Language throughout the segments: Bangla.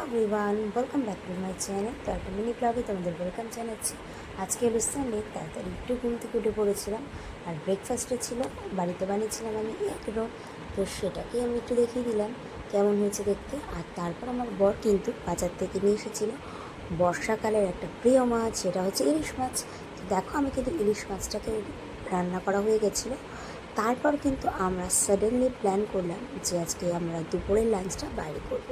Everyone, welcome back to my channel. তো একটা মিনি ব্লগে তোমাদের ওয়েলকাম জানাচ্ছি। আজকে হলো সানডে, তাড়াতাড়ি একটু ঘুম থেকে উঠে পড়েছিলাম। আর ব্রেকফাস্টে ছিল, বাড়িতে বানিয়েছিলাম আমি এগ রোল। তো সেটাকেই আমি একটু দেখিয়ে দিলাম কেমন হয়েছে দেখতে। আর তারপর আমার বর কিন্তু বাজার থেকে নিয়ে এসেছিলো বর্ষাকালের একটা প্রিয় মাছ, সেটা হচ্ছে ইলিশ মাছ। তো দেখো, আমি কিন্তু ইলিশ মাছটাকে রান্না করা হয়ে গেছিলো। তারপর কিন্তু আমরা সাডেনলি প্ল্যান করলাম যে আজকে আমরা দুপুরের লাঞ্চটা বাইরে করব।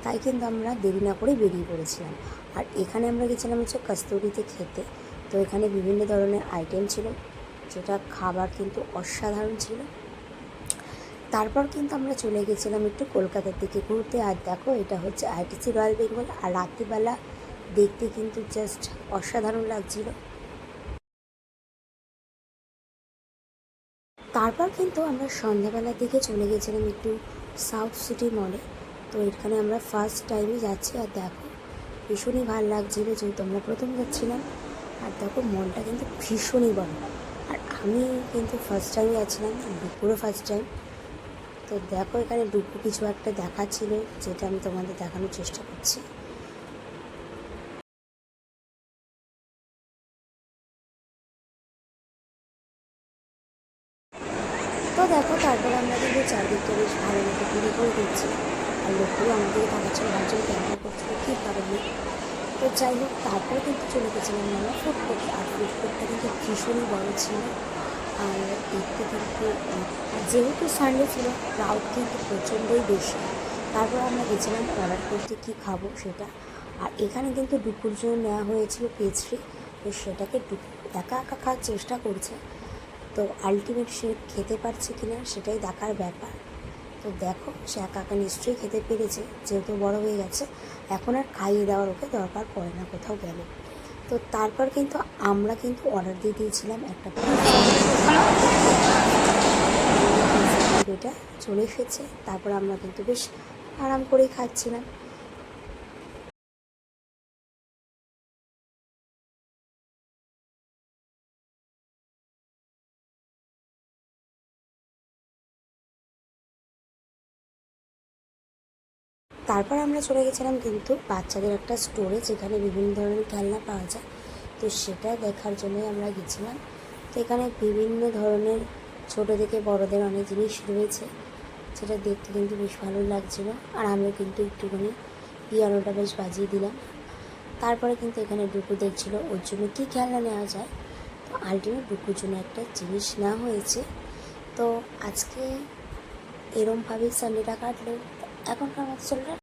তাই কিন্তু আমরা দেরি না করে বেরিয়ে পড়েছিলাম। আর এখানে আমরা গেছিলাম হচ্ছে কস্তুরিতে খেতে। তো এখানে বিভিন্ন ধরনের আইটেম ছিল, যেটা খাবার কিন্তু অসাধারণ ছিল। তারপর কিন্তু আমরা চলে গেছিলাম একটু কলকাতার দিকে ঘুরতে। আর দেখো, এটা হচ্ছে আইটিসি রয়্যাল বেঙ্গল। আর রাত্রিবেলা দেখতে কিন্তু জাস্ট অসাধারণ লাগছিল। তারপর কিন্তু আমরা সন্ধ্যাবেলার দিকে চলে গেছিলাম একটু সাউথ সিটি মলে। তো এখানে আমরা ফার্স্ট টাইমই যাচ্ছি। আর দেখো, ভীষণই ভালো লাগছিলো, যেহেতু আমরা প্রথম যাচ্ছিলাম। আর দেখো, মলটা কিন্তু ভীষণই বড়। আর আমি কিন্তু ফার্স্ট টাইমই যাচ্ছিলাম, পুরো ফার্স্ট টাইম। তো দেখো, এখানে ডুকু কিছু একটা দেখাচ্ছিল, যেটা আমি তোমাদের দেখানোর চেষ্টা করছি। তো দেখো, তারপর আমরা কিন্তু চারদিকটা বেশ ভালো মতো ঘুরে করে দিচ্ছি। আর লোকগুলো আমাদেরকে দেখাচ্ছিল, ভাবছিল ক্যামেরা করছিল কী কারণে। তো যাই হোক, তারপরে কিন্তু চলে গেছিলাম আমরা ফুড কোর্ট। আর ফুড কোর্টটা কিন্তু ভীষণই বড় ছিল। আর দেখতে কিন্তু যেহেতু সানডে ছিল, ক্রাউড কিন্তু প্রচণ্ডই বেশি। তারপর আমরা গেছিলাম অর্ডার করতে কী খাবো সেটা। আর এখানে কিন্তু দুপুর জন্য নেওয়া হয়েছিল পেস্ট্রি। তো সেটাকে একা একা খাওয়ার চেষ্টা করছে। তো আলটিমেট সে খেতে পারছে কি না সেটাই দেখার ব্যাপার। তো দেখো, সে একা একা নিশ্চয়ই খেতে পেরেছে, যেহেতু বড় হয়ে গেছে। এখন আর খাইয়ে দেওয়ার ওকে দরকার পড়ে না কোথাও গেলে। তো তারপর কিন্তু আমরা কিন্তু অর্ডার দিয়ে দিয়েছিলাম একটা এটা চলে এসেছে। তারপর আমরা কিন্তু বেশ আরাম করেই খাচ্ছিলাম। তারপর আমরা চলে গেছিলাম কিন্তু বাচ্চাদের একটা স্টোরে, যেখানে বিভিন্ন ধরনের খেলনা পাওয়া যায়। তো সেটা দেখার জন্যই আমরা গেছিলাম। তো এখানে বিভিন্ন ধরনের ছোটো থেকে বড়দের অনেক জিনিস রয়েছে, যেটা দেখতে কিন্তু বেশ ভালো লাগছিলো। আর আমরা কিন্তু একটুখানি পিয়ানোটা বেশ বাজিয়ে দিলাম। তারপরে কিন্তু এখানে ডুকু দেখছিলো ওর জন্য কী খেলনা নেওয়া যায়। তো আলটিমেট ডুকুর জন্য একটা জিনিস নেওয়া হয়েছে। তো আজকে এরমভাবেই সানডেটা কাটলো। এখনকার মতো চলে